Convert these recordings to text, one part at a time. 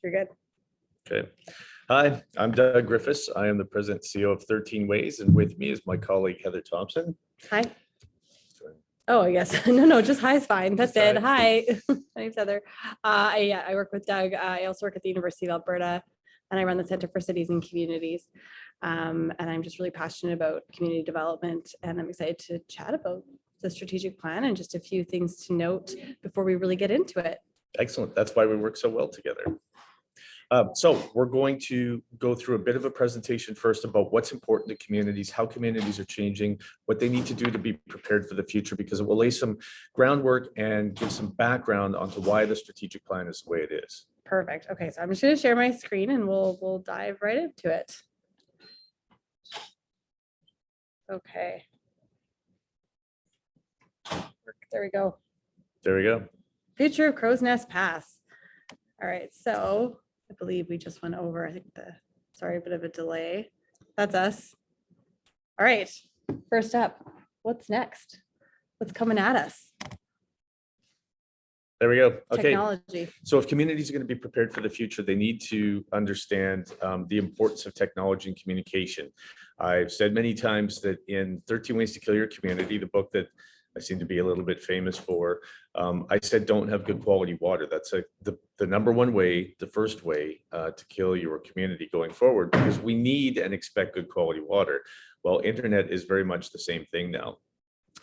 You're good. Okay. Hi, I'm Doug Griffiths. I am the president and CEO of 13 Ways, and with me is my colleague Heather Thompson. Hi. Oh, yes. No, just hi is fine. That's it. Hi. My name's Heather. I work with Doug. I also work at the University of Alberta, and I run the Center for Cities and Communities. And I'm just really passionate about community development, and I'm excited to chat about the strategic plan and just a few things to note before we really get into it. Excellent. That's why we work so well together. So we're going to go through a bit of a presentation first about what's important to communities, how communities are changing, what they need to do to be prepared for the future, because it will lay some groundwork and give some background onto why the strategic plan is the way it is. Perfect. Okay, so I'm just going to share my screen and we'll dive right into it. Okay. There we go. There we go. Future of Crowsnest Pass. All right, so I believe we just went over, I think sorry, a bit of a delay. That's us. All right, first up, what's next? What's coming at us? There we go. Okay. Technology. So if communities are going to be prepared for the future, they need to understand the importance of technology and communication. I've said many times that in 13 Ways to Kill Your Community, the book that I seem to be a little bit famous for, I said, don't have good quality water. That's the number one way, the first way to kill your community going forward, because we need and expect good quality water. Well, internet is very much the same thing now.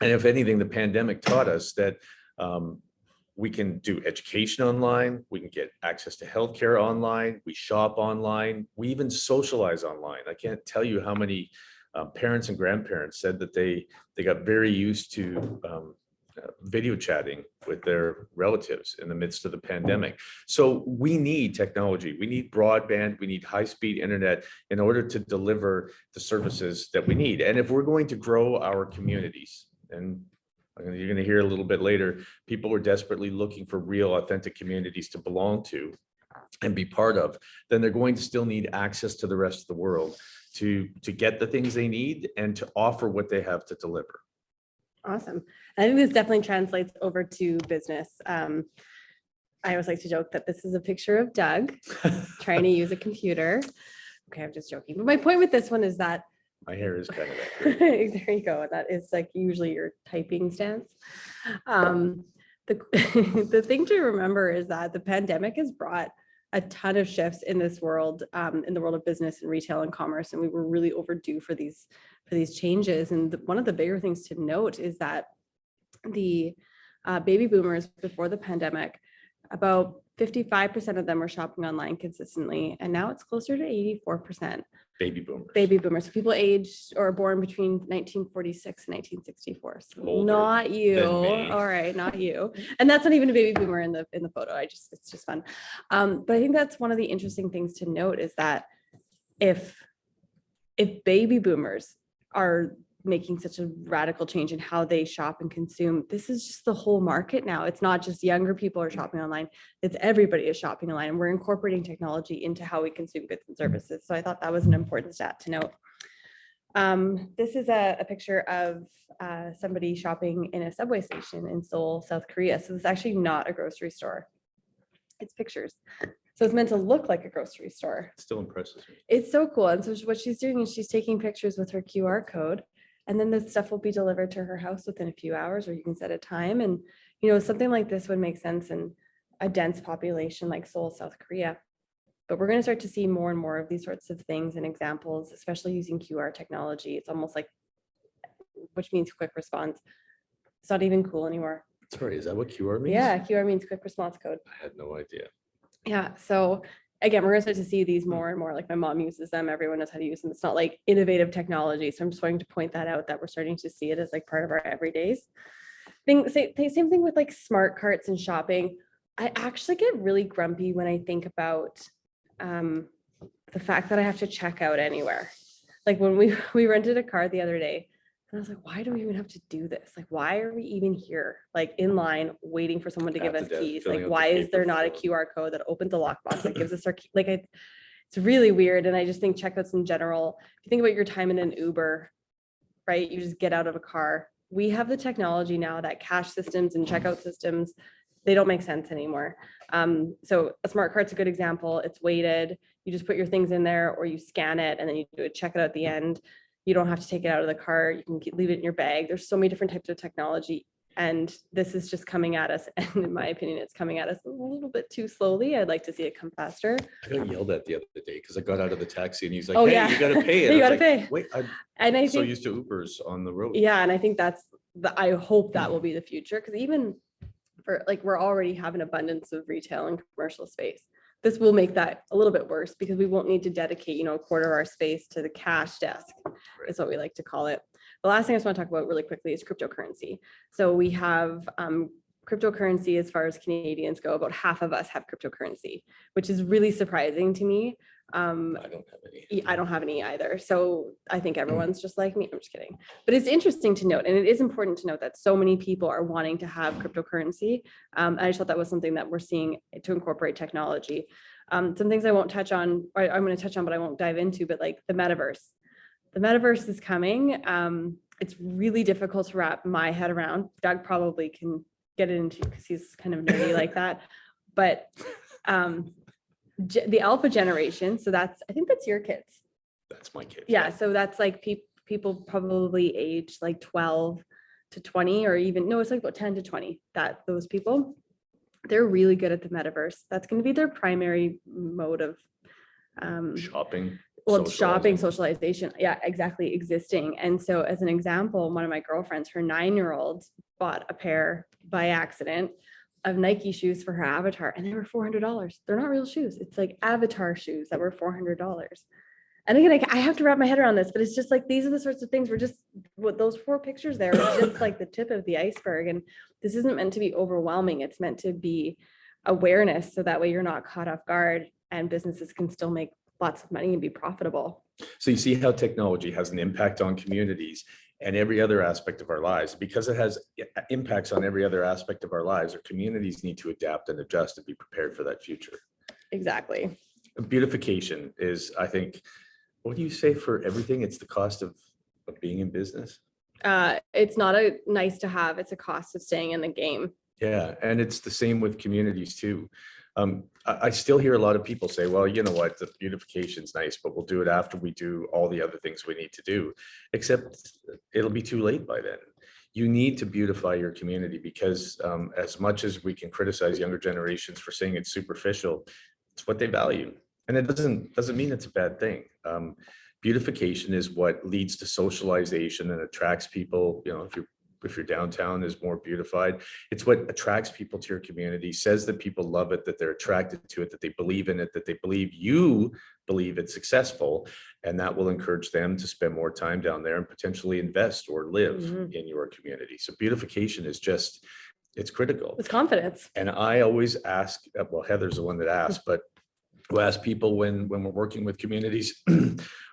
And if anything, the pandemic taught us that we can do education online, we can get access to healthcare online, we shop online, we even socialize online. I can't tell you how many parents and grandparents said that they got very used to video chatting with their relatives in the midst of the pandemic. So we need technology, we need broadband, we need high-speed internet in order to deliver the services that we need. And if we're going to grow our communities, and you're going to hear a little bit later, people are desperately looking for real, authentic communities to belong to and be part of, then they're going to still need access to the rest of the world to get the things they need and to offer what they have to deliver. Awesome. I think this definitely translates over to business. I always like to joke that this is a picture of Doug trying to use a computer. Okay, I'm just joking. But my point with this one is that my hair is kind of accurate. There you go. That is like usually your typing stance. The thing to remember is that the pandemic has brought a ton of shifts in this world, in the world of business and retail and commerce, and we were really overdue for these changes. And one of the bigger things to note is that the baby boomers before the pandemic, about 55% of them were shopping online consistently, and now it's closer to 84%. Baby boomers. Baby boomers. So people aged or born between 1946 and 1964. So Older not you. All right, not you. And that's not even a baby boomer in the photo. It's just fun. But I think that's one of the interesting things to note is that if baby boomers are making such a radical change in how they shop and consume, this is just the whole market now. It's not just younger people are shopping online, it's everybody is shopping online, and we're incorporating technology into how we consume goods and services. So I thought that was an important stat to note. This is a picture of somebody shopping in a subway station in Seoul, South Korea. So it's actually not a grocery store. It's pictures. So it's meant to look like a grocery store. It still impresses me. It's so cool. And so what she's doing is she's taking pictures with her QR code, and then this stuff will be delivered to her house within a few hours, or you can set a time. And, something like this would make sense in a dense population like Seoul, South Korea. But we're going to start to see more and more of these sorts of things and examples, especially using QR technology. It's almost like, which means quick response. It's not even cool anymore. Sorry, is that what QR means? Yeah, QR means quick response code. I had no idea. Yeah, so again, we're going to start to see these more and more. Like my mom uses them, everyone knows how to use them. It's not like innovative technology. So I'm just wanting to point that out, that we're starting to see it as like part of our everydays. Same thing with like smart carts and shopping. I actually get really grumpy when I think about the fact that I have to check out anywhere. Like when we rented a car the other day, and I was like, why do we even have to do this? Like, why are we even here, like in line, waiting for someone to give us keys? Like, why is there not a QR code that opens a lockbox that gives us our key? Like, it's really weird. And I just think checkouts in general, if you think about your time in an Uber, right? You just get out of a car. We have the technology now that cash systems and checkout systems they don't make sense anymore. So a smart cart's a good example. It's weighted. You just put your things in there or you scan it and then you do a check it at the end. You don't have to take it out of the cart. You can leave it in your bag. There's so many different types of technology. And this is just coming at us. And in my opinion, it's coming at us a little bit too slowly. I'd like to see it come faster. I got yelled at the other day because I got out of the taxi and he's like, Oh, hey, yeah. you got to pay it. You I was gotta like, pay. Wait, I'm And I so think, used to Ubers on the road. yeah, and I think I hope that will be the future, because even for like, we're already have an abundance of retail and commercial space. This will make that a little bit worse because we won't need to dedicate, a quarter of our space to the cash desk, is what we like to call it. The last thing I just want to talk about really quickly is cryptocurrency. So we have cryptocurrency, as far as Canadians go, about half of us have cryptocurrency, which is really surprising to me. I don't have any. I don't have any either. So I think everyone's just like me. I'm just kidding. But it's interesting to note, and it is important to note that so many people are wanting to have cryptocurrency. I just thought that was something that we're seeing to incorporate technology. Some things I won't touch on, or I'm going to touch on, but I won't dive into, but like the metaverse. The metaverse is coming. It's really difficult to wrap my head around. Doug probably can get it into because he's kind of nerdy like that. But the alpha generation, so I think that's your kids. That's my kid. Yeah, so that's like people probably aged like 12 to 20, or even, no, it's like about 10 to 20, that those people, they're really good at the metaverse. That's going to be their primary mode of Shopping. well, shopping, socialization. Yeah, exactly, existing. And so as an example, one of my girlfriends, her 9-year-old bought a pair by accident of Nike shoes for her avatar, and they were $400. They're not real shoes. It's like avatar shoes that were $400. And again, I have to wrap my head around this, but it's just like, these are the sorts of things we're just, what those 4 pictures there are just like the tip of the iceberg. And this isn't meant to be overwhelming. It's meant to be awareness, so that way you're not caught off guard and businesses can still make lots of money and be profitable. So you see how technology has an impact on communities and every other aspect of our lives. Because it has impacts on every other aspect of our lives, our communities need to adapt and adjust and be prepared for that future. Exactly. Beautification is, I think, what do you say for everything? It's the cost of being in business. It's not a nice to have, it's a cost of staying in the game. Yeah, and it's the same with communities too. I still hear a lot of people say, well, you know what, the beautification's nice, but we'll do it after we do all the other things we need to do, except it'll be too late by then. You need to beautify your community, because as much as we can criticize younger generations for saying it's superficial, it's what they value. And it doesn't mean it's a bad thing. Beautification is what leads to socialization and attracts people. If your downtown is more beautified, it's what attracts people to your community, says that people love it, that they're attracted to it, that they believe in it, that they believe you believe it's successful, and that will encourage them to spend more time down there and potentially invest or live in your community. So beautification is just, it's critical. It's confidence. And I always ask, well, Heather's the one that asked, but we'll ask people when we're working with communities,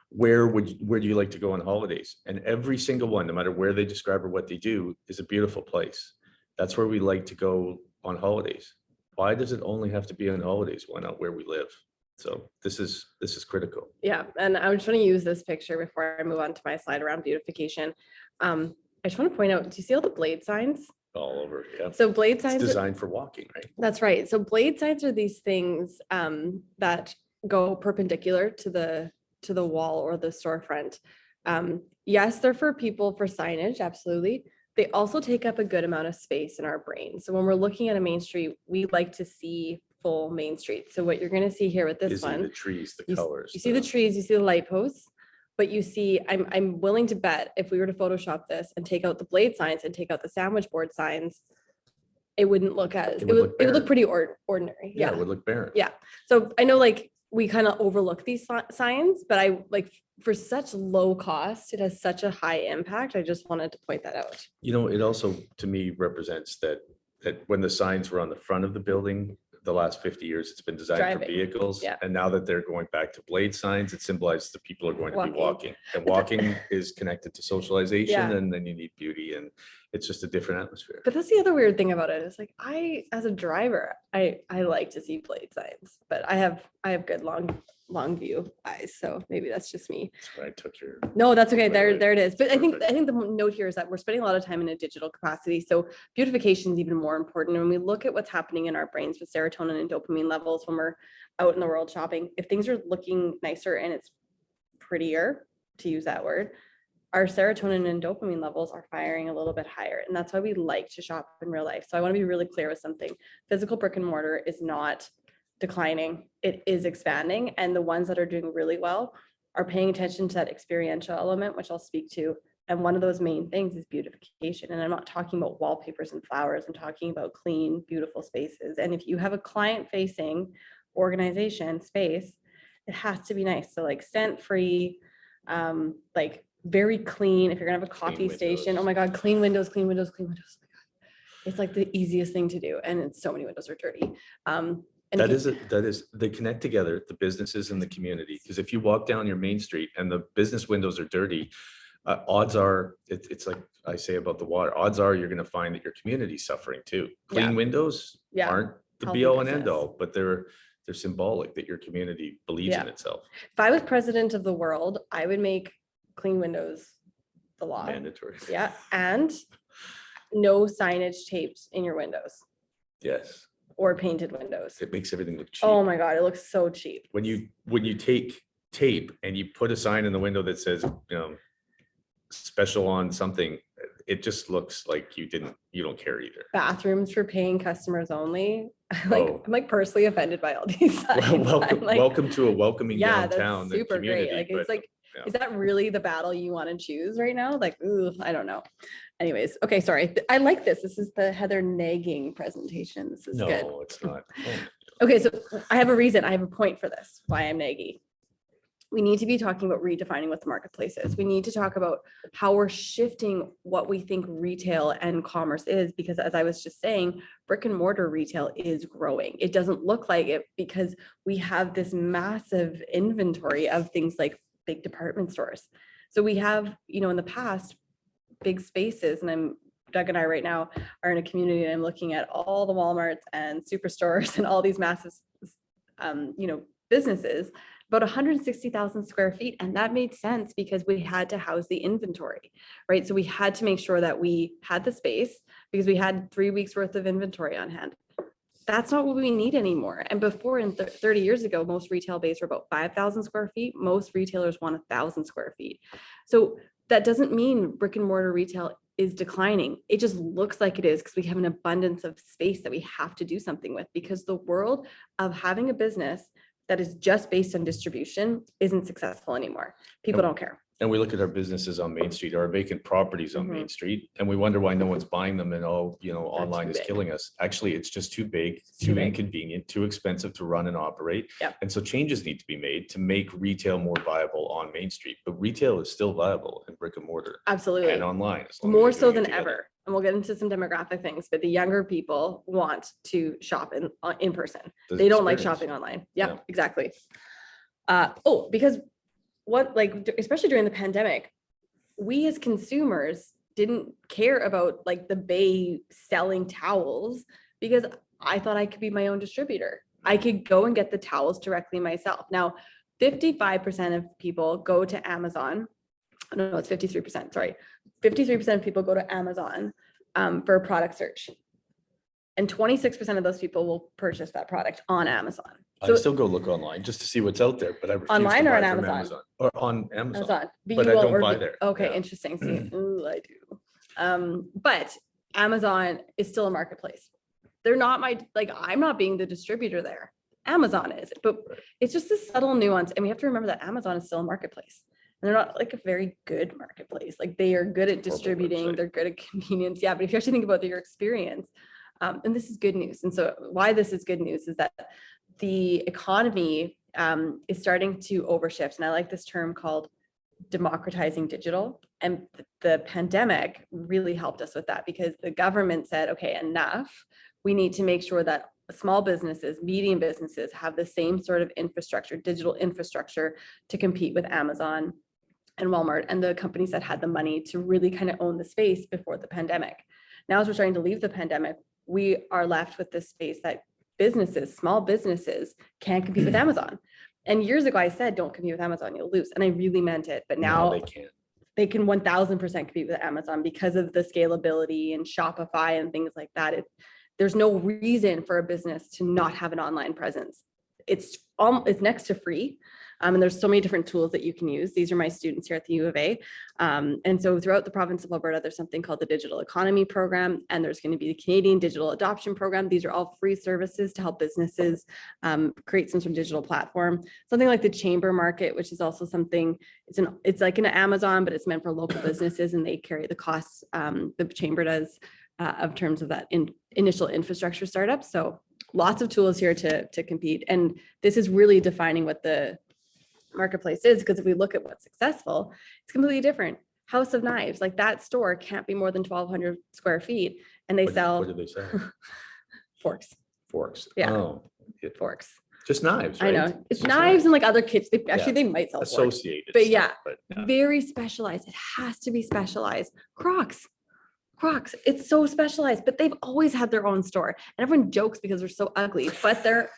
where do you like to go on holidays? And every single one, no matter where they describe or what they do, is a beautiful place. That's where we like to go on holidays. Why does it only have to be on holidays? Why not where we live? So this is critical. Yeah, and I just want to use this picture before I move on to my slide around beautification. I just want to point out, do you see all the blade signs? All over, yeah. So blade signs, it's designed for walking, right? That's right. So blade signs are these things that go perpendicular to the wall or the storefront. Yes, they're for people for signage, absolutely. They also take up a good amount of space in our brain. So when we're looking at a main street, we like to see full main street. So what you're going to see here with this one, the trees, the colors. You see the trees, you see the light posts, but you see, I'm willing to bet if we were to Photoshop this and take out the blade signs and take out the sandwich board signs, it wouldn't look as, it would look pretty ordinary. Yeah, it would look barren. Yeah. So I know like we kind of overlook these signs, but I like, for such low cost, it has such a high impact. I just wanted to point that out. It also to me represents that when the signs were on the front of the building, the last 50 years, it's been designed for vehicles. Yeah. And now that they're going back to blade signs, it symbolizes that people are going to be walking. And walking is connected to socialization, and then you need beauty. And It's just a different atmosphere. But that's the other weird thing about it. Is like as a driver, I like to see plate signs, but I have good long view eyes, so maybe that's just me. That's where I took your. No, that's okay. Right. There it is. But I think Perfect. the note here is that we're spending a lot of time in a digital capacity. So beautification is even more important. And when we look at what's happening in our brains with serotonin and dopamine levels when we're out in the world shopping, if things are looking nicer and it's prettier, to use that word, our serotonin and dopamine levels are firing a little bit higher. And that's why we like to shop in real life. So I want to be really clear with something. Physical brick and mortar is not declining. It is expanding. And the ones that are doing really well are paying attention to that experiential element, which I'll speak to. And one of those main things is beautification. And I'm not talking about wallpapers and flowers. I'm talking about clean, beautiful spaces. And if you have a client-facing organization space, it has to be nice. So like scent-free, like very clean. If you're gonna have a coffee station, oh my God, clean windows, clean windows, clean windows. Oh my God. It's like the easiest thing to do. And it's so many windows are dirty. And That is, they connect together, the businesses and the community. Because if you walk down your main street and the business windows are dirty, odds are, it's like I say about the water, odds are you're going to find that your community's suffering too. Clean windows aren't the Healthy be all and business. end all, but they're symbolic that your community believes in itself. If I was president of the world, I would make clean windows the law. Mandatory. Yeah. And no signage taped in your windows Yes. or painted windows. It makes everything look cheap. Oh my God, it looks so cheap. When you take tape and you put a sign in the window that says, special on something, it just looks like you don't care either. Bathrooms for paying customers only. I'm like personally offended by all these signs. Well, like, welcome to a welcoming downtown that's super community. great. Like, it's like, is that really the battle you want to choose right now? Like, ooh, I don't know. Anyways, okay, sorry. I like this. This is the Heather nagging presentation. This is good. No, it's not. Okay, so I have a reason. I have a point for this, why I'm naggy. We need to be talking about redefining what the marketplace is. We need to talk about how we're shifting what we think retail and commerce is, because as I was just saying, brick and mortar retail is growing. It doesn't look like it because we have this massive inventory of things like big department stores. So we have, in the past, big spaces, and Doug and I right now are in a community and I'm looking at all the Walmarts and superstores and all these massive, businesses, about 160,000 square feet. And that made sense because we had to house the inventory, right? So we had to make sure that we had the space because we had 3 weeks worth of inventory on hand. That's not what we need anymore. And before, 30 years ago, most retail bays were about 5,000 square feet. Most retailers want 1,000 square feet. So that doesn't mean brick and mortar retail is declining. It just looks like it is because we have an abundance of space that we have to do something with, because the world of having a business that is just based on distribution isn't successful anymore. People don't care. And we look at our businesses on Main Street, our vacant properties on Main Street, and we wonder why no one's buying them, and online is killing us. Actually, it's just too big, too inconvenient, too expensive to run and operate. Yep. And so changes need to be made to make retail more viable on Main Street. But retail is still viable in brick and mortar. Absolutely. And online. More so than ever. And we'll get into some demographic things, but the younger people want to shop in person. They don't like shopping online. Yep, exactly. Because especially during the pandemic, we as consumers didn't care about like the Bay selling towels because I thought I could be my own distributor. I could go and get the towels directly myself. Now, 55% of people go to Amazon. No, it's 53%. Sorry. 53% of people go to Amazon for a product search. And 26% of those people will purchase that product on Amazon. So, I still go look online just to see what's out there, but I refuse online to or buy on from Amazon? Or on Amazon. But I don't buy there. Okay, interesting. See, ooh, I do. But Amazon is still a marketplace. They're not I'm not being the distributor there. Amazon is, but it's just a subtle nuance. And we have to remember that Amazon is still a marketplace. And they're not like a very good marketplace. Like they are good at distributing, they're good at convenience. Yeah, but if you actually think about your experience, and this is good news. And so why this is good news is that the economy is starting to overshift. And I like this term called democratizing digital. And the pandemic really helped us with that because the government said, okay, enough. We need to make sure that small businesses, medium businesses have the same sort of infrastructure, digital infrastructure to compete with Amazon and Walmart and the companies that had the money to really kind of own the space before the pandemic. Now, as we're starting to leave the pandemic, we are left with this space that businesses, small businesses, can't compete with Amazon. And years ago, I said, don't compete with Amazon, you'll lose. And I really meant it. But now they can't. They can 1000% compete with Amazon because of the scalability and Shopify and things like that. There's no reason for a business to not have an online presence. It's next to free. And there's so many different tools that you can use. These are my students here at the U of A. And so throughout the province of Alberta, there's something called the Digital Economy Program, and there's going to be the Canadian Digital Adoption Program. These are all free services to help businesses create some sort of digital platform. Something like the Chamber Market, which is also something, it's like an Amazon, but it's meant for local businesses, and they carry the costs, the Chamber does, of terms of that initial infrastructure startup. So lots of tools here to compete. And this is really defining what the marketplace is, because if we look at what's successful, it's completely different. House of Knives, like that store can't be more than 1,200 square feet, and they What sell do they sell? forks. Forks. Yeah. Oh, Forks. just knives, I right? know it's Just knives and like other kits. They actually they might sell forks, associated. but stuff, yeah, but very specialized. It has to be specialized. Crocs, it's so specialized, but they've always had their own store, and everyone jokes because they're so ugly, but they're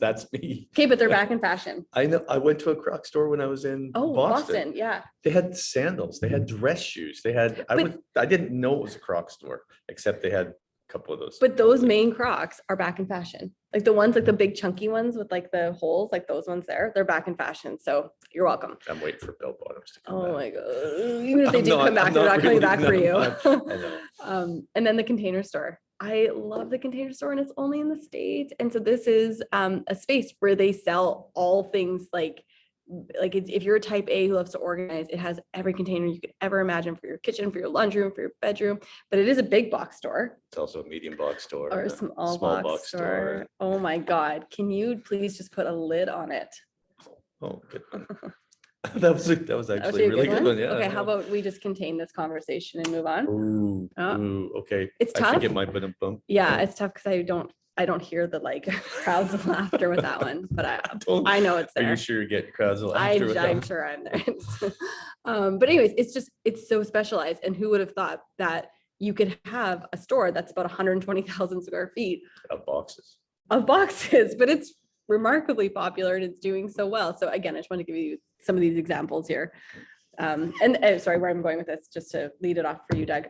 that's me. okay, but they're back in fashion. I know. I went to a Croc store when I was in Oh, Boston, yeah. They had sandals. They had dress shoes. They had. I didn't know it was a Croc store, except they had a couple of those. But those main Crocs are back in fashion. Like the ones, like the big chunky ones with like the holes, like those ones there, they're back in fashion. So you're welcome. I'm waiting for bell bottoms to come Oh back. my God. Even if they do come back, they're not coming back for you. I know. And then the Container Store. I love the Container Store, and it's only in the States. And so this is a space where they sell all things like if you're a type A who loves to organize, it has every container you could ever imagine for your kitchen, for your laundry room, for your bedroom. But it is a big box store. It's also a medium box store. Or a small box store. Oh my God. Can you please just put a lid on it? Oh, good one. That was actually a really good one. Yeah. Okay, how about we just contain this conversation and move on? Ooh, okay. It's I tough. should get my bump. Yeah, it's tough because I don't hear the like crowds of laughter with that one, but I know it's there. Are you sure you're getting crowds of laughter with that I'm one? sure I'm there. But anyways, it's so specialized, and who would have thought that you could have a store that's about 120,000 square feet Of boxes. but it's remarkably popular and it's doing so well. So again, I just want to give you some of these examples here. And sorry, where I'm going with this, just to lead it off for you, Doug,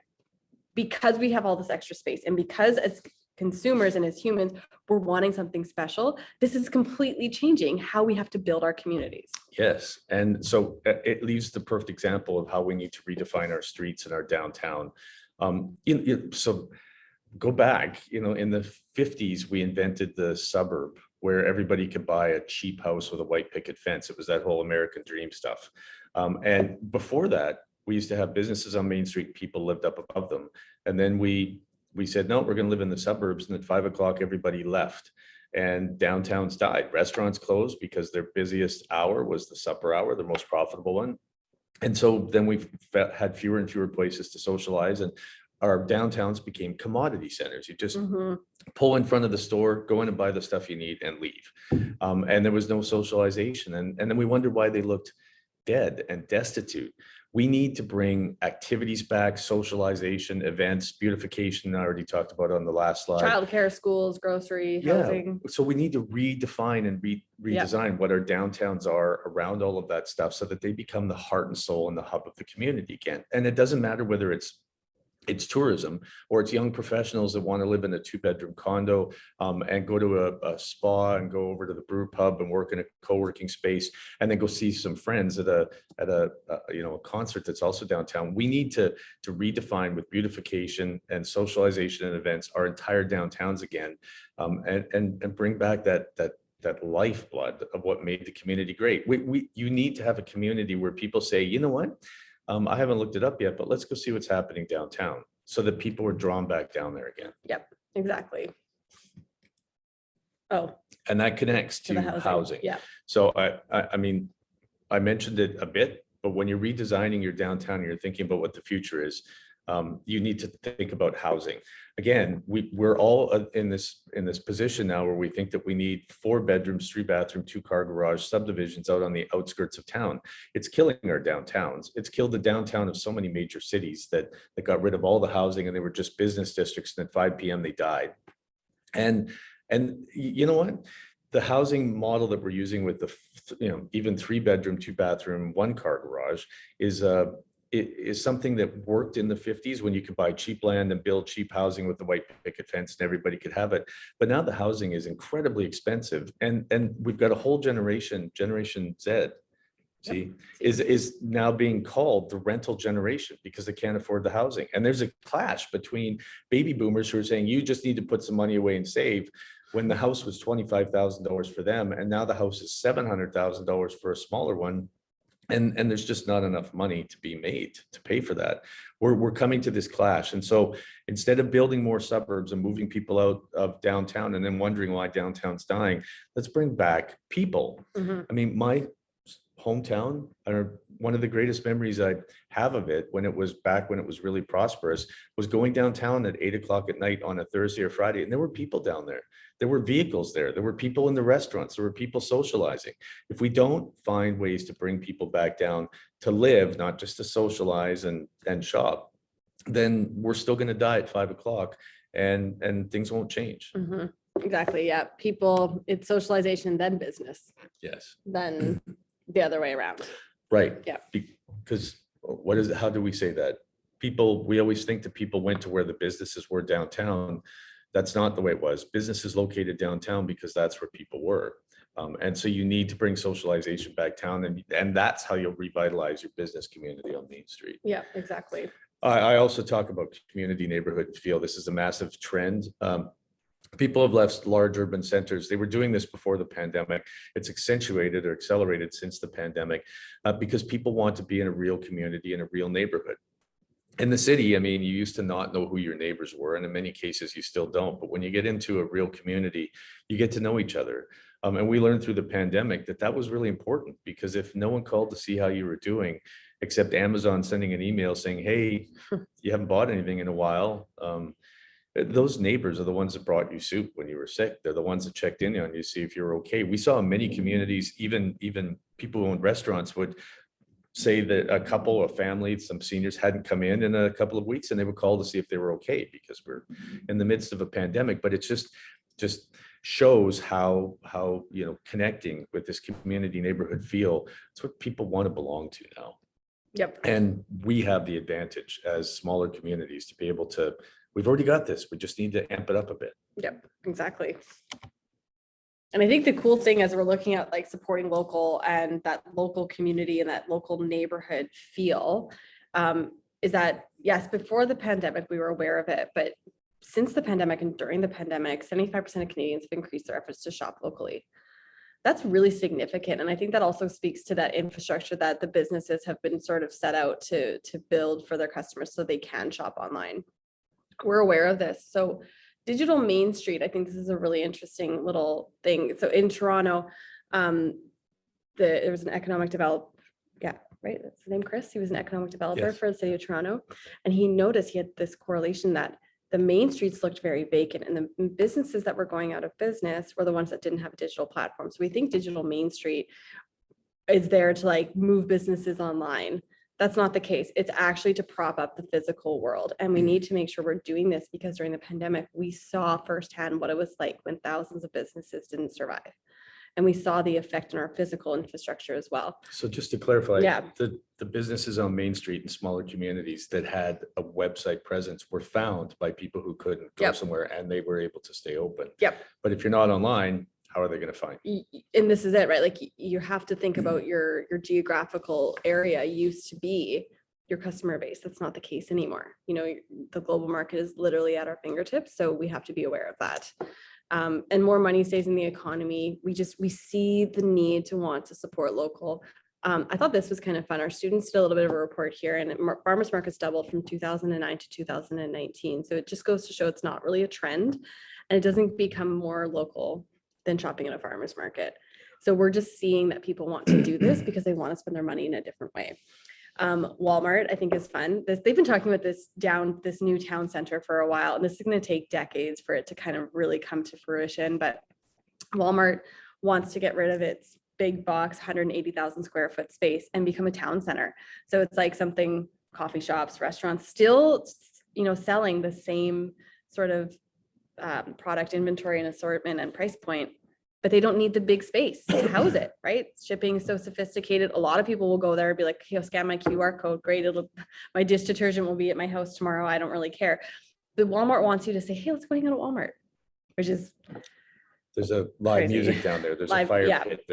because we have all this extra space, and because as consumers and as humans, we're wanting something special, this is completely changing how we have to build our communities. Yes. And so it leaves the perfect example of how we need to redefine our streets and our downtown. So go back, in the 50s, we invented the suburb where everybody could buy a cheap house with a white picket fence. It was that whole American dream stuff. And before that, we used to have businesses on Main Street, people lived up above them. And then we said, no, we're going to live in the suburbs. And at 5 o'clock, everybody left and downtowns died. Restaurants closed because their busiest hour was the supper hour, the most profitable one. And so then we've had fewer and fewer places to socialize, and our downtowns became commodity centers. You just pull in front of the store, go in and buy the stuff you need and leave. And there was no socialization. And then we wondered why they looked dead and destitute. We need to bring activities back, socialization, events, beautification. I already talked about on the last slide. Childcare, schools, grocery, housing. So we need to redefine and redesign what our downtowns are around all of that stuff so that they become the heart and soul and the hub of the community again. And it doesn't matter whether it's tourism or it's young professionals that want to live in a 2-bedroom condo and go to a spa and go over to the brew pub and work in a co-working space and then go see some friends at a concert that's also downtown. We need to redefine with beautification and socialization and events our entire downtowns again, and bring back that lifeblood of what made the community great. You need to have a community where people say, you know what? I haven't looked it up yet, but let's go see what's happening downtown so that people are drawn back down there again. Yep, exactly. Oh. And that connects to housing. Yeah. So I mean, I mentioned it a bit, but when you're redesigning your downtown and you're thinking about what the future is, you need to think about housing. Again, we're all in this position now where we think that we need 4 bedrooms, 3 bathroom, 2-car garage subdivisions out on the outskirts of town. It's killing our downtowns. It's killed the downtown of so many major cities that got rid of all the housing, and they were just business districts, and at 5 p.m. they died. And you know what? The housing model that we're using with the, even 3 bedroom, 2 bathroom, 1-car garage is something that worked in the 50s when you could buy cheap land and build cheap housing with the white picket fence and everybody could have it. But now the housing is incredibly expensive, and we've got a whole Generation Z, see, is now being called the rental generation because they can't afford the housing. And there's a clash between baby boomers who are saying you just need to put some money away and save, when the house was $25,000 for them, and now the house is $700,000 for a smaller one. And there's just not enough money to be made to pay for that. We're coming to this clash. And so instead of building more suburbs and moving people out of downtown and then wondering why downtown's dying, let's bring back people. I mean, my hometown, one of the greatest memories I have of it, when it was really prosperous, was going downtown at 8 o'clock at night on a Thursday or Friday, and there were people down there. There were vehicles there. There were people in the restaurants. There were people socializing. If we don't find ways to bring people back down to live, not just to socialize and shop, then we're still going to die at 5 o'clock, and things won't change. Exactly. Yeah. People, it's socialization, then business. Yes. Then the other way around. Right. Yeah. Because what is it? How do we say that? We always think that people went to where the businesses were downtown. That's not the way it was. Businesses located downtown because that's where people were. And so you need to bring socialization back down, and that's how you'll revitalize your business community on Main Street. Yeah, exactly. I also talk about community neighborhood feel. This is a massive trend. People have left large urban centers. They were doing this before the pandemic. It's accentuated or accelerated since the pandemic because people want to be in a real community, in a real neighborhood. In the city, I mean, you used to not know who your neighbors were, and in many cases you still don't. But when you get into a real community, you get to know each other. And we learned through the pandemic that was really important, because if no one called to see how you were doing, except Amazon sending an email saying, hey, you haven't bought anything in a while, those neighbors are the ones that brought you soup when you were sick. They're the ones that checked in on you to see if you're okay. We saw in many communities, even people who own restaurants would say that a couple, a family, some seniors hadn't come in a couple of weeks, and they would call to see if they were okay, because we're in the midst of a pandemic. But it's just shows how connecting with this community neighborhood feel, it's what people want to belong to now. Yep. And we have the advantage as smaller communities to be able to, we've already got this, we just need to amp it up a bit. Yep, exactly. And I think the cool thing as we're looking at like supporting local and that local community and that local neighborhood feel is that, yes, before the pandemic, we were aware of it, but since the pandemic and during the pandemic, 75% of Canadians have increased their efforts to shop locally. That's really significant. And I think that also speaks to that infrastructure that the businesses have been sort of set out to build for their customers so they can shop online. We're aware of this. So Digital Main Street, I think this is a really interesting little thing. So in Toronto, there was an economic developer, yeah, right? That's the name, Chris. He was an economic developer Yes. for the city of Toronto. And he noticed, he had this correlation that the main streets looked very vacant, and the businesses that were going out of business were the ones that didn't have a digital platform. So we think Digital Main Street is there to like move businesses online. That's not the case. It's actually to prop up the physical world. And we need to make sure we're doing this, because during the pandemic, we saw firsthand what it was like when thousands of businesses didn't survive. And we saw the effect on our physical infrastructure as well. So just to clarify, Yeah. the businesses on Main Street in smaller communities that had a website presence were found by people who couldn't go Yep. somewhere, and they were able to stay open. Yep. But if you're not online, how are they going to find you? And this is it, right? Like you have to think about your geographical area used to be your customer base. That's not the case anymore. You know, the global market is literally at our fingertips. So we have to be aware of that. And more money stays in the economy. We see the need to want to support local. I thought this was kind of fun. Our students did a little bit of a report here, and farmers markets doubled from 2009 to 2019. So it just goes to show it's not really a trend, and it doesn't become more local than shopping at a farmer's market. So we're just seeing that people want to do this because they want to spend their money in a different way. Walmart, I think, is fun. They've been talking about this new town center for a while, and this is going to take decades for it to kind of really come to fruition. But Walmart wants to get rid of its big box, 180,000 square foot space and become a town center. So it's like something, coffee shops, restaurants, still, selling the same sort of product inventory and assortment and price point, but they don't need the big space to house it, right? Shipping is so sophisticated. A lot of people will go there and be like, scan my QR code. Great. My dish detergent will be at my house tomorrow. I don't really care. But Walmart wants you to say, hey, let's go hang out at Walmart, which is There's a live crazy. music down there. There's a fire pit.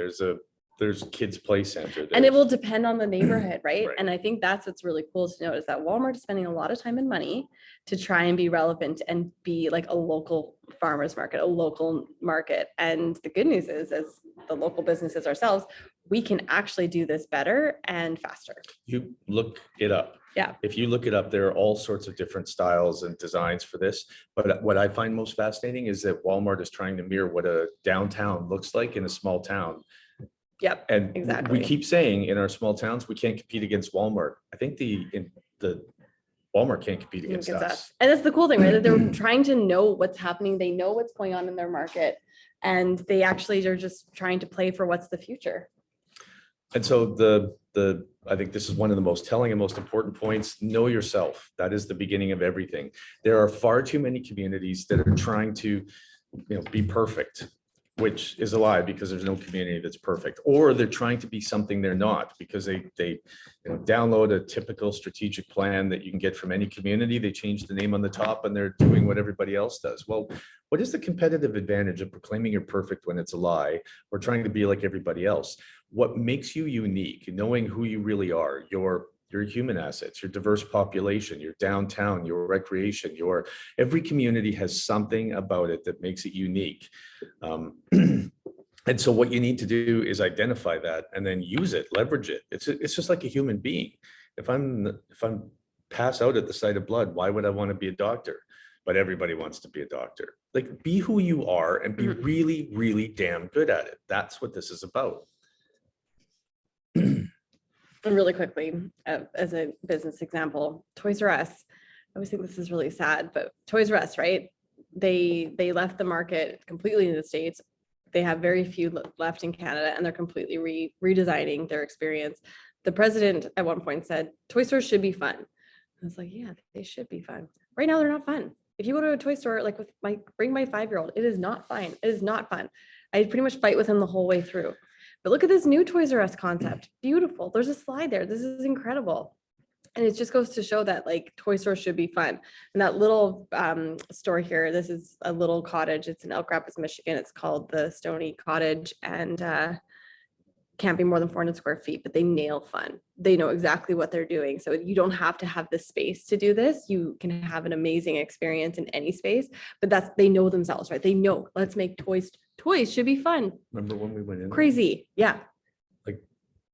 There's kids play center. And it will depend on the neighborhood, right? Right. And I think that's what's really cool to note is that Walmart is spending a lot of time and money to try and be relevant and be like a local farmers market, a local market. And the good news is, as the local businesses ourselves, we can actually do this better and faster. You look it up. Yeah. If you look it up, there are all sorts of different styles and designs for this. But what I find most fascinating is that Walmart is trying to mirror what a downtown looks like in a small town. Yep. And exactly. we keep saying in our small towns, we can't compete against Walmart. I think the Walmart can't compete against us. And that's the cool thing, right? That they're trying to know what's happening. They know what's going on in their market, and they actually are just trying to play for what's the future. And so I think this is one of the most telling and most important points. Know yourself. That is the beginning of everything. There are far too many communities that are trying to, be perfect, which is a lie, because there's no community that's perfect, or they're trying to be something they're not because they download a typical strategic plan that you can get from any community. They change the name on the top and they're doing what everybody else does. Well, what is the competitive advantage of proclaiming you're perfect when it's a lie, or trying to be like everybody else? What makes you unique, knowing who you really are, your human assets, your diverse population, your downtown, your recreation, every community has something about it that makes it unique. And so what you need to do is identify that and then use it, leverage it. It's just like a human being. If I'm pass out at the sight of blood, why would I want to be a doctor? But everybody wants to be a doctor. Like, be who you are and be really, really damn good at it. That's what this is about. And really quickly, as a business example, Toys R Us. I always think this is really sad, but Toys R Us, right? They left the market completely in the States. They have very few left in Canada, and they're completely redesigning their experience. The president at one point said, toy stores should be fun. I was like, yeah, they should be fun. Right now, they're not fun. If you go to a toy store, like bring my 5-year-old, it is not fun. It is not fun. I pretty much fight with him the whole way through. But look at this new Toys R Us concept. Beautiful. There's a slide there. This is incredible. And it just goes to show that like toy stores should be fun. And that little store here, this is a little cottage. It's in Elk Rapids, Michigan. It's called the Stony Cottage, and can't be more than 400 square feet, but they nail fun. They know exactly what they're doing. So you don't have to have the space to do this. You can have an amazing experience in any space, but they know themselves, right? They know, let's make toys should be fun. Remember when we went in? Crazy. Yeah. Like,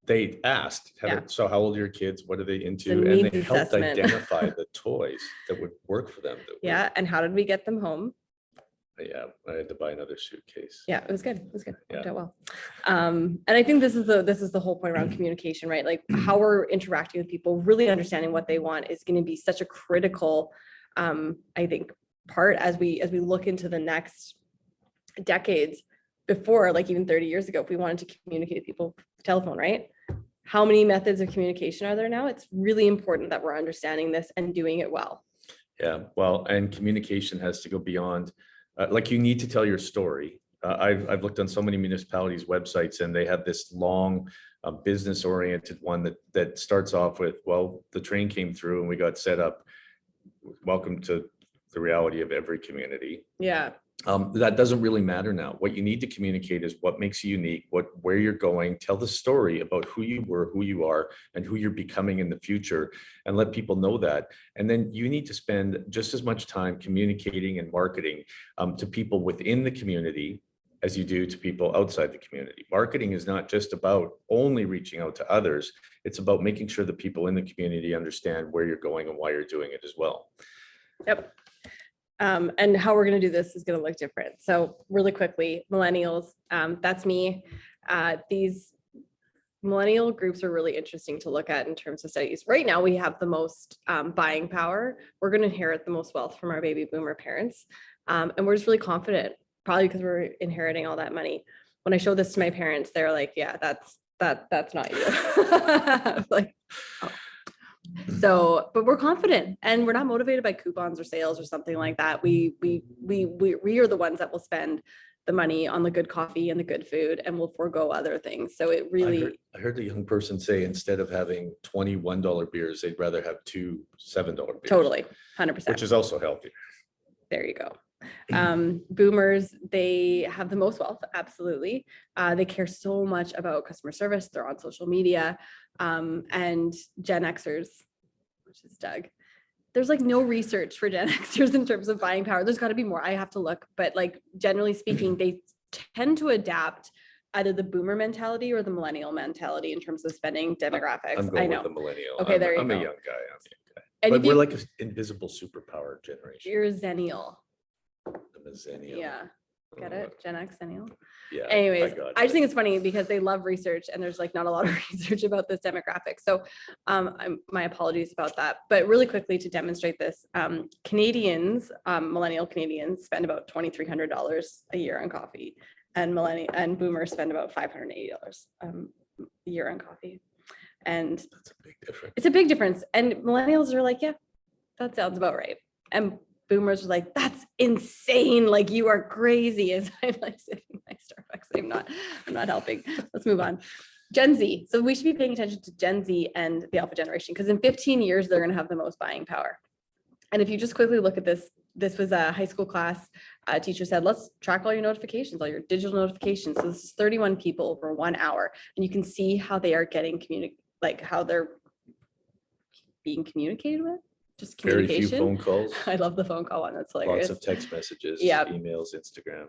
they asked, so how old are your kids? What are they into? And they helped assessment. identify the toys that would work for them. Yeah. And how did we get them home? Yeah, I had to buy another suitcase. Yeah, it was good. It was good. Yeah. Worked out well. And I think this is the whole point around communication, right? Like how we're interacting with people, really understanding what they want is going to be such a critical, I think, part as we look into the next decades. Before, like even 30 years ago, if we wanted to communicate with people, telephone, right? How many methods of communication are there now? It's really important that we're understanding this and doing it well. Yeah, well, and communication has to go beyond, like, you need to tell your story. I've looked on so many municipalities' websites, and they have this long business-oriented one that starts off with, well, the train came through and we got set up. Welcome to the reality of every community. Yeah. That doesn't really matter now. What you need to communicate is what makes you unique, where you're going. Tell the story about who you were, who you are, and who you're becoming in the future, and let people know that. And then you need to spend just as much time communicating and marketing to people within the community as you do to people outside the community. Marketing is not just about only reaching out to others. It's about making sure the people in the community understand where you're going and why you're doing it as well. Yep. And how we're going to do this is going to look different. So really quickly, millennials, that's me. millennial groups are really interesting to look at in terms of studies. Right now, we have the most buying power. We're going to inherit the most wealth from our baby boomer parents. And we're just really confident, probably because we're inheriting all that money. When I show this to my parents, they're like, yeah, that's not you. Like, oh. So, but we're confident and we're not motivated by coupons or sales or something like that. We are the ones that will spend the money on the good coffee and the good food and will forego other things. So it really, I heard a young person say instead of having $21 beers, they'd rather have two $7 beers. totally, 100%. Which is also healthy. There you go. Boomers, they have the most wealth. Absolutely. They care so much about customer service. They're on social media. And Gen Xers, which is Doug, there's like no research for Gen Xers in terms of buying power. There's got to be more. I have to look, but like generally speaking, they tend to adapt either the boomer mentality or the millennial mentality in terms of spending demographics. I'm going I know. with the millennial. Okay, there you I'm go. a young guy. And But if we're you- like an invisible superpower generation. You're a Zennial. I'm a Zennial. Yeah. Get it? Gen X Zennial. Yeah. Anyways, got I it. just think it's funny because they love research and there's like not a lot of research about this demographic. So my apologies about that. But really quickly to demonstrate this, Canadians, millennial Canadians spend about $2,300 a year on coffee, and boomers spend about $580 a year on coffee. And That's a big difference. it's a big difference. And millennials are like, yeah, that sounds about right. And boomers are like, that's insane. Like you are crazy. As I'm like sitting in my Starbucks, I'm not helping. Let's move on. Gen Z. So we should be paying attention to Gen Z and the alpha generation, because in 15 years, they're going to have the most buying power. And if you just quickly look at this, this was a high school class. A teacher said, let's track all your notifications, all your digital notifications. So this is 31 people over 1 hour. And you can see how they are getting how they're being communicated with. Just Very communication. few phone calls. I love the phone call one. That's hilarious. Lots of text messages, Yeah. emails, Instagram.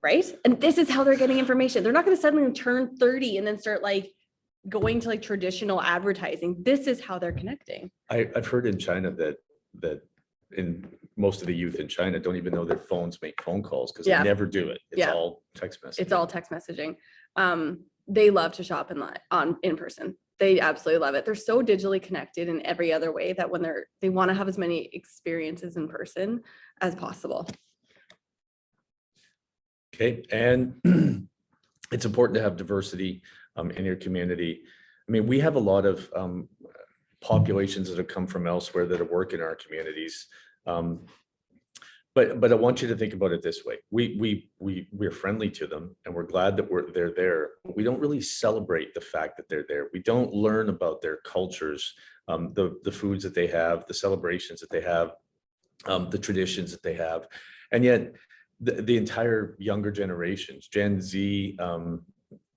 Right. And this is how they're getting information. They're not going to suddenly turn 30 and then start like going to like traditional advertising. This is how they're connecting. I've heard in China that in most of the youth in China don't even know their phones make phone calls because Yeah. they never do it. It's Yeah. all text messaging. It's all text messaging. They love to shop in person. They absolutely love it. They're so digitally connected in every other way that when they want to have as many experiences in person as possible. Okay, and it's important to have diversity in your community. I mean, we have a lot of populations that have come from elsewhere that have worked in our communities. But I want you to think about it this way. We're friendly to them and we're glad that they're there. We don't really celebrate the fact that they're there. We don't learn about their cultures, the foods that they have, the celebrations that they have, the traditions that they have. And yet the entire younger generations, Gen Z,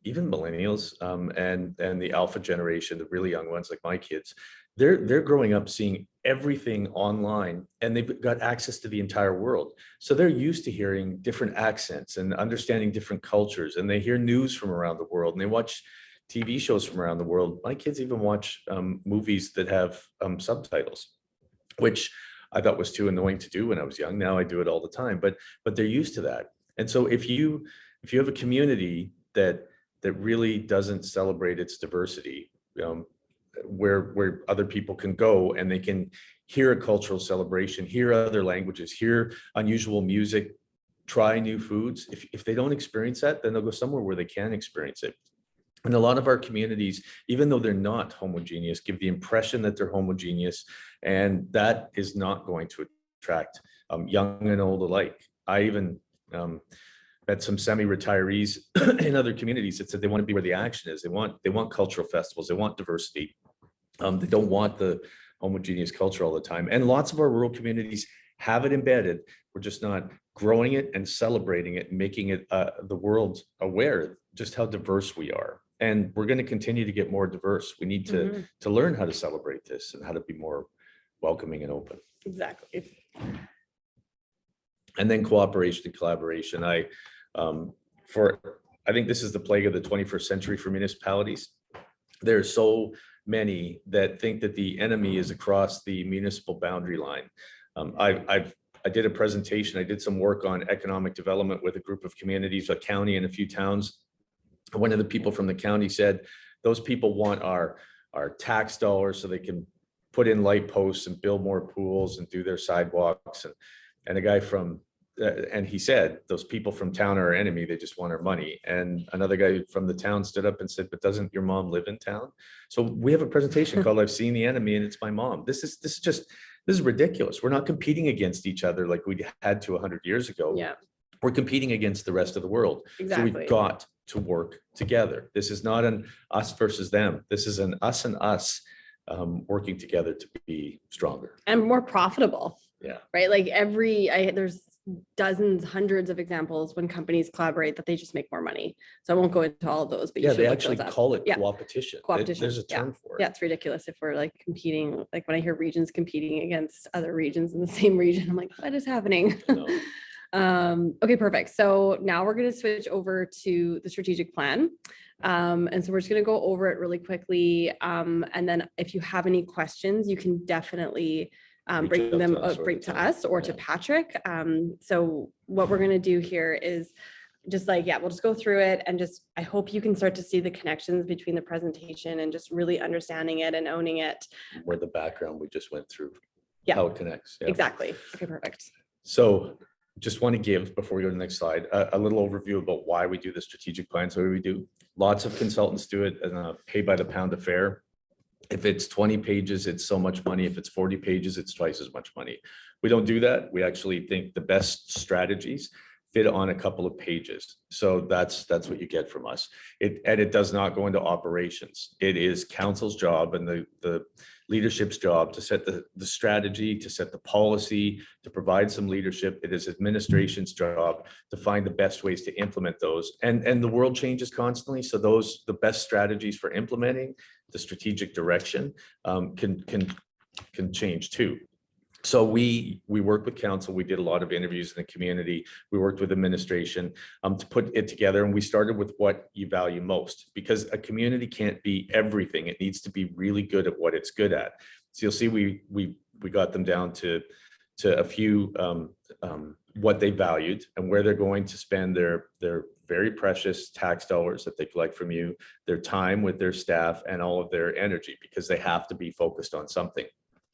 even millennials, and the alpha generation, the really young ones like my kids, they're growing up seeing everything online and they've got access to the entire world. So they're used to hearing different accents and understanding different cultures, and they hear news from around the world and they watch TV shows from around the world. My kids even watch movies that have subtitles, which I thought was too annoying to do when I was young. Now I do it all the time, but they're used to that. And so if you have a community that really doesn't celebrate its diversity, where other people can go and they can hear a cultural celebration, hear other languages, hear unusual music, try new foods. If they don't experience that, then they'll go somewhere where they can experience it. And a lot of our communities, even though they're not homogeneous, give the impression that they're homogeneous, and that is not going to attract young and old alike. I even met some semi-retirees in other communities that said they want to be where the action is. They want cultural festivals. They want diversity. They don't want the homogeneous culture all the time. And lots of our rural communities have it embedded. We're just not growing it and celebrating it, and making it the world aware just how diverse we are. And we're going to continue to get more diverse. We need to learn how to celebrate this and how to be more welcoming and open. Exactly. And then cooperation and collaboration. I think this is the plague of the 21st century for municipalities. There are so many that think that the enemy is across the municipal boundary line. I did a presentation. I did some work on economic development with a group of communities, a county and a few towns. One of the people from the county said, Those people want our tax dollars so they can put in light posts and build more pools and do their sidewalks. And a guy from, and he said, those people from town are our enemy. They just want our money. And another guy from the town stood up and said, but doesn't your mom live in town? So we have a presentation called I've Seen the Enemy and It's My Mom. This is ridiculous. We're not competing against each other like we had to 100 years ago. Yeah, We're competing against the rest of the world. exactly. So we've got to work together. This is not an us versus them. This is an us and us working together to be stronger and more profitable. Yeah. Right. Like there's dozens, hundreds of examples when companies collaborate that they just make more money. So I won't go into all of those, but you should they look actually those up. call it Yeah. co-opetition. Co-opetition. There's a term for it. Yeah, it's ridiculous if we're like competing. Like when I hear regions competing against other regions in the same region, I'm like, what is happening? I know. Okay, perfect. So now we're going to switch over to the strategic plan. And so we're just going to go over it really quickly. And then if you have any questions, you can definitely bring to us or to Patrick. So what we're going to do here is just like, we'll just go through it and just, I hope you can start to see the connections between the presentation and just really understanding it and owning it. Where the background we just went through, Yeah. how it connects. Yeah. Exactly. Okay, perfect. So just want to give, before we go to the next slide, a little overview about why we do the strategic plan. So what do we do? Lots of consultants do it and pay by the pound affair. If it's 20 pages, it's so much money. If it's 40 pages, it's twice as much money. We don't do that. We actually think the best strategies fit on a couple of pages. So that's what you get from us. It does not go into operations. It is council's job and the leadership's job to set the strategy, to set the policy, to provide some leadership. It is administration's job to find the best ways to implement those. And the world changes constantly. So the best strategies for implementing the strategic direction can change too. So we worked with council. We did a lot of interviews in the community. We worked with administration to put it together. And we started with what you value most, because a community can't be everything. It needs to be really good at what it's good at. So you'll see we got them down to a few what they valued and where they're going to spend their very precious tax dollars that they collect from you, their time with their staff, and all of their energy, because they have to be focused on something.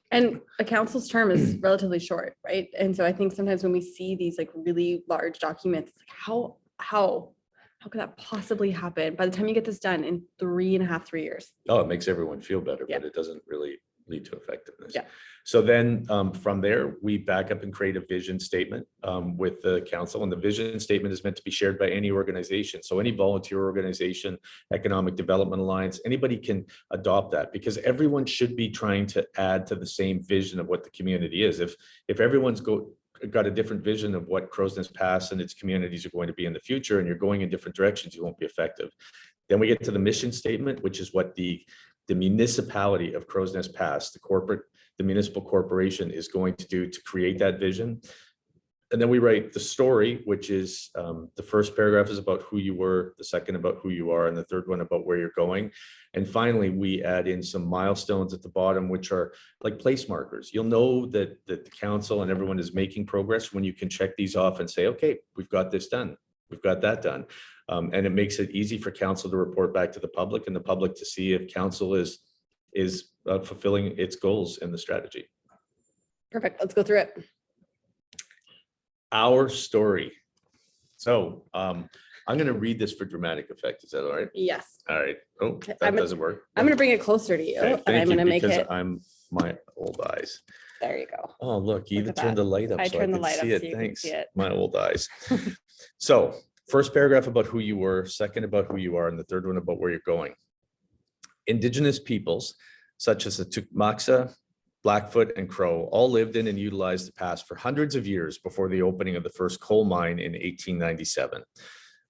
And a council's term is relatively short, right? And so I think sometimes when we see these like really large documents, it's like how could that possibly happen? By the time you get this done in 3.5 years. Oh, it makes everyone feel better, Yeah. but it doesn't really lead to effectiveness. Yeah. So then from there, we back up and create a vision statement with the council. And the vision statement is meant to be shared by any organization. So any volunteer organization, economic development alliance, anybody can adopt that, because everyone should be trying to add to the same vision of what the community is. If everyone's got a different vision of what Crowsnest Pass and its communities are going to be in the future, and you're going in different directions, you won't be effective. Then we get to the mission statement, which is what the municipality of Crowsnest Pass, the municipal corporation, is going to do to create that vision. And then we write the story, which is the first paragraph is about who you were, the second about who you are, and the third one about where you're going. And finally, we add in some milestones at the bottom, which are like place markers. You'll know that the council and everyone is making progress when you can check these off and say, okay, we've got this done. We've got that done. And it makes it easy for council to report back to the public, and the public to see if council is fulfilling its goals in the strategy. Perfect. Let's go through it. Our story. So I'm going to read this for dramatic effect. Is that all right? Yes. All right. Oh, that doesn't work. I'm going to bring it closer to you, Okay, and I'm going to make because it. I'm my old eyes. There you go. Oh, look, you Look even at turned that. the light up I so I turned the could light up see so it. you can Thanks. see it. My old eyes. So first paragraph about who you were, second about who you are, and the third one about where you're going. Indigenous peoples, such as the Tukmaksa, Blackfoot, and Crow, all lived in and utilized the pass for hundreds of years before the opening of the first coal mine in 1897.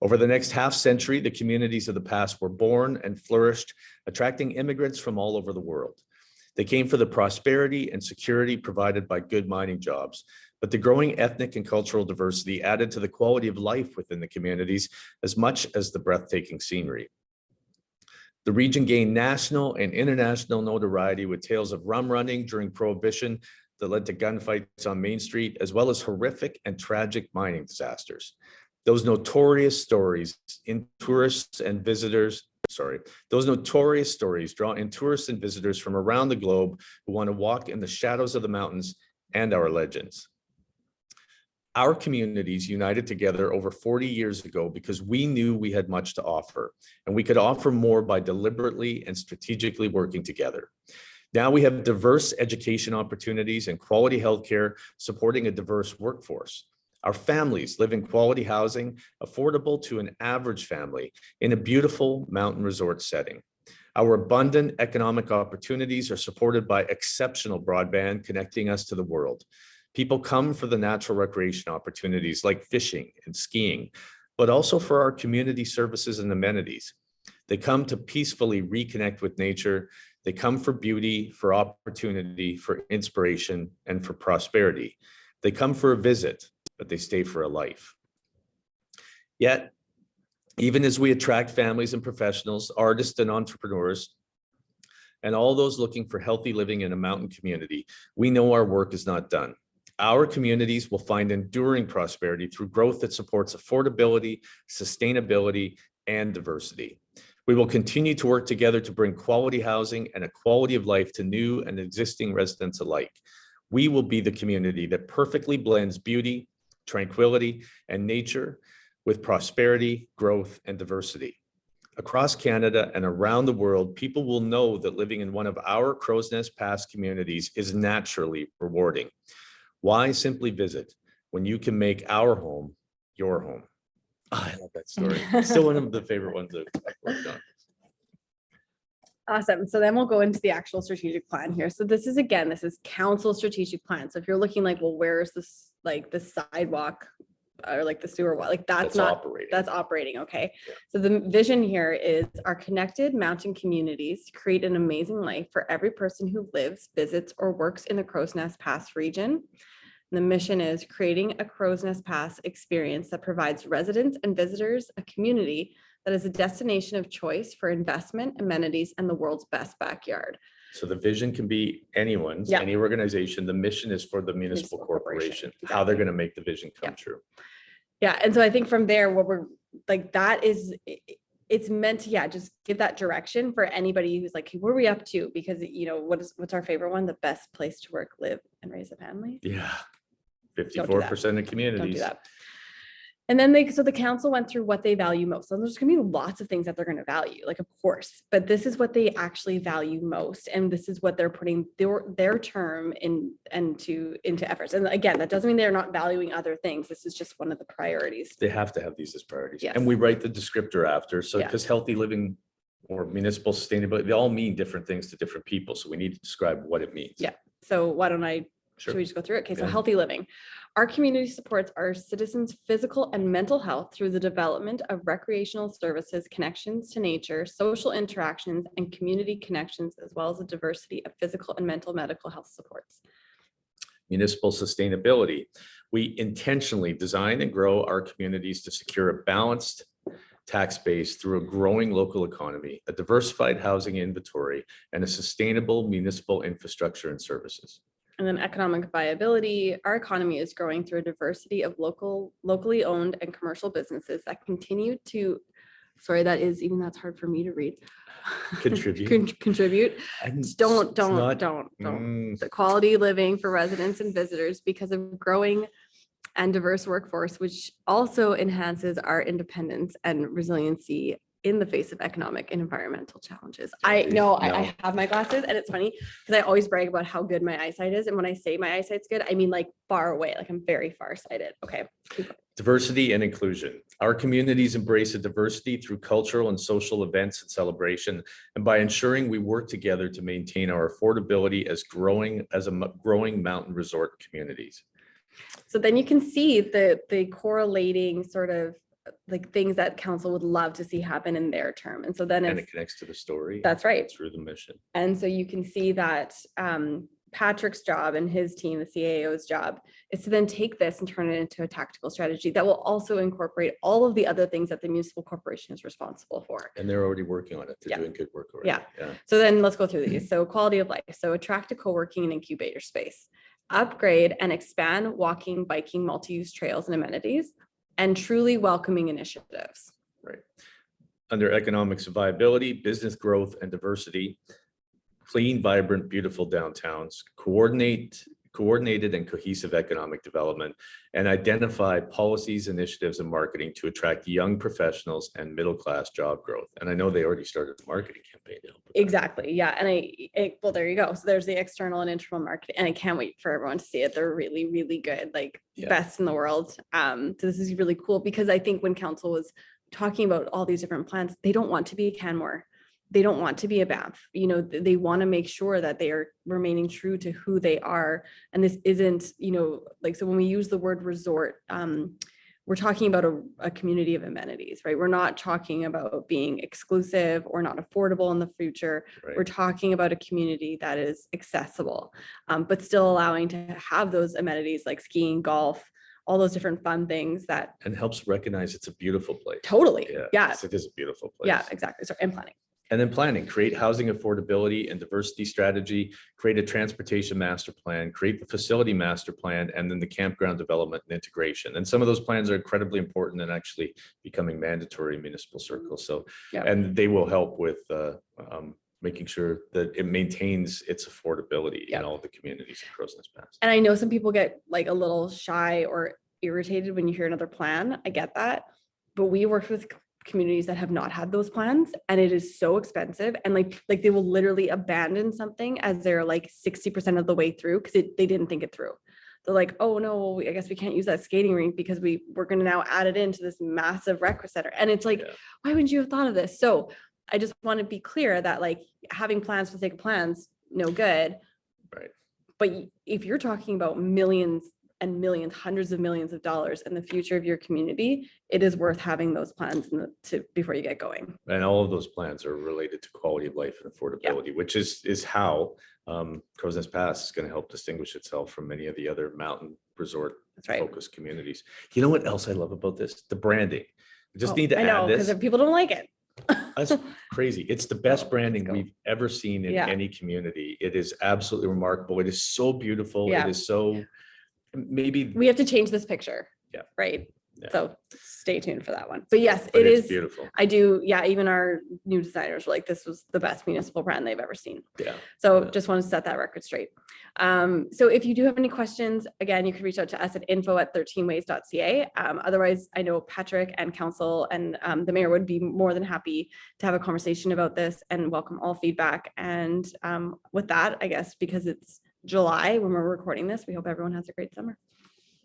Over the next half century, the communities of the pass were born and flourished, attracting immigrants from all over the world. They came for the prosperity and security provided by good mining jobs, but the growing ethnic and cultural diversity added to the quality of life within the communities as much as the breathtaking scenery. The region gained national and international notoriety with tales of rum running during Prohibition that led to gunfights on Main Street, as well as horrific and tragic mining disasters. Those notorious stories in tourists and visitors Those notorious stories draw in tourists and visitors from around the globe who want to walk in the shadows of the mountains and our legends. Our communities united together over 40 years ago because we knew we had much to offer, and we could offer more by deliberately and strategically working together. Now we have diverse education opportunities and quality healthcare supporting a diverse workforce. Our families live in quality housing, affordable to an average family in a beautiful mountain resort setting. Our abundant economic opportunities are supported by exceptional broadband connecting us to the world. People come for the natural recreation opportunities like fishing and skiing, but also for our community services and amenities. They come to peacefully reconnect with nature. They come for beauty, for opportunity, for inspiration, and for prosperity. They come for a visit, but they stay for a life. Yet, even as we attract families and professionals, artists and entrepreneurs, and all those looking for healthy living in a mountain community, we know our work is not done. Our communities will find enduring prosperity through growth that supports affordability, sustainability, and diversity. We will continue to work together to bring quality housing and a quality of life to new and existing residents alike. We will be the community that perfectly blends beauty, tranquility, and nature with prosperity, growth, and diversity. Across Canada and around the world, people will know that living in one of our Crowsnest Pass communities is naturally rewarding. Why simply visit when you can make our home your home? Oh, I love that story. Still one of the favorite ones that I've worked on. Awesome. So then we'll go into the actual strategic plan here. So this is council strategic plan. So if you're looking like, well, where is this, like the sidewalk or like the sewer, like that's not operating. That's operating. Okay. Yeah. So the vision here is our connected mountain communities create an amazing life for every person who lives, visits, or works in the Crowsnest Pass region. And the mission is creating a Crowsnest Pass experience that provides residents and visitors a community that is a destination of choice for investment, amenities, and the world's best backyard. So the vision can be anyone's, Yeah. any organization. The mission is for the municipal corporation, how they're going to make the vision come true. Yeah. And so I think from there, what we're like, that is, it's meant to, just give that direction for anybody who's like, hey, what are we up to? Because, what's our favorite one? The best place to work, live, and raise a family. Yeah. 54% of communities. Don't do that. And then the council went through what they value most. So there's going to be lots of things that they're going to value, like, of course, but this is what they actually value most. And this is what they're putting their term into efforts. And again, that doesn't mean they're not valuing other things. This is just one of the priorities. They have to have these as priorities. Yes. And we write the descriptor after. So because healthy living or municipal sustainability, they all mean different things to different people. So we need to describe what it means. Yeah. So why don't I Should we just go through it? Okay, so healthy living. Our community supports our citizens' physical and mental health through the development of recreational services, connections to nature, social interactions, and community connections, as well as a diversity of physical and mental medical health supports. Municipal sustainability. We intentionally design and grow our communities to secure a balanced tax base through a growing local economy, a diversified housing inventory, and a sustainable municipal infrastructure and services. And then economic viability. Our economy is growing through a diversity of locally owned and commercial businesses that continue to, that's hard for me to read. Contribute. Contribute. Don't. The quality living for residents and visitors because of growing and diverse workforce, which also enhances our independence and resiliency in the face of economic and environmental challenges. I have my glasses, and it's funny because I always brag about how good my eyesight is. And when I say my eyesight's good, I mean like far away, like I'm very farsighted. Okay. Diversity and inclusion. Our communities embrace a diversity through cultural and social events and celebration, and by ensuring we work together to maintain our affordability as a growing mountain resort communities. So then you can see the correlating sort of like things that council would love to see happen in their term. And so then it connects to the story. That's right. Through the mission. And so you can see that Patrick's job and his team, the CAO's job, is to then take this and turn it into a tactical strategy that will also incorporate all of the other things that the municipal corporation is responsible for. And they're already working on it. They're doing good work already. Yeah. So then let's go through these. So quality of life. So attract a co-working and incubator space. Upgrade and expand walking, biking, multi-use trails and amenities, and truly welcoming initiatives. Right. under economics and viability, business growth and diversity, clean, vibrant, beautiful downtowns, coordinated and cohesive economic development, and identify policies, initiatives, and marketing to attract young professionals and middle-class job growth. And I know they already started the marketing campaign to help with that. Exactly. Yeah. And well, there you go. So there's the external and internal marketing, and I can't wait for everyone to see it. They're really, really good, like best in the world. So this is really cool because I think when council was talking about all these different plans, they don't want to be a Canmore. They don't want to be a Banff. You know, they want to make sure that they are remaining true to who they are. And this isn't, you know, like, so when we use the word resort, we're talking about a community of amenities, right? We're not talking about being exclusive or not affordable in the future. Right. We're talking about a community that is accessible, but still allowing to have those amenities like skiing, golf, all those different fun things that. And helps recognize it's a beautiful place. Totally. Yeah. It is a beautiful place. Yeah, exactly. So, and planning. And then planning, create housing affordability and diversity strategy, create a transportation master plan, create the facility master plan, and then the campground development and integration. And some of those plans are incredibly important and actually becoming mandatory in municipal circles. So, and they will help with making sure that it maintains its affordability in all the communities in Crowsnest Pass. And I know some people get like a little shy or irritated when you hear another plan. I get that. But we worked with communities that have not had those plans, and it is so expensive, and like they will literally abandon something as they're like 60% of the way through because they didn't think it through. They're like, oh no, I guess we can't use that skating rink because we're going to now add it into this massive rec center. And it's like, why wouldn't you have thought of this? So I just want to be clear that like having plans for the sake of plans, no good. Right. But if you're talking about millions and millions, hundreds of millions of dollars in the future of your community, it is worth having those plans before you get going. And all of those plans are related to quality of life and affordability, which is how Crowsnest Pass is going to help distinguish itself from many of the other mountain resort focused communities. You know what else I love about this? The branding. I just need to add this. Because people don't like it. That's crazy. It's the best branding we've ever seen in any community. It is absolutely remarkable. It is so beautiful. It is so. Maybe we have to change this picture. Right. Yeah. So stay tuned for that one. But yes, it is beautiful. I do. Yeah. Even our new designers were like, this was the best municipal brand they've ever seen. Yeah. So just want to set that record straight. So if you do have any questions, again, you can reach out to us at info@13ways.ca. Otherwise, I know Patrick and council and the mayor would be more than happy to have a conversation about this and welcome all feedback. And with that, I guess, because it's July when we're recording this, we hope everyone has a great summer.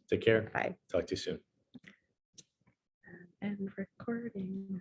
Take care. Bye. Talk to you soon. And recording.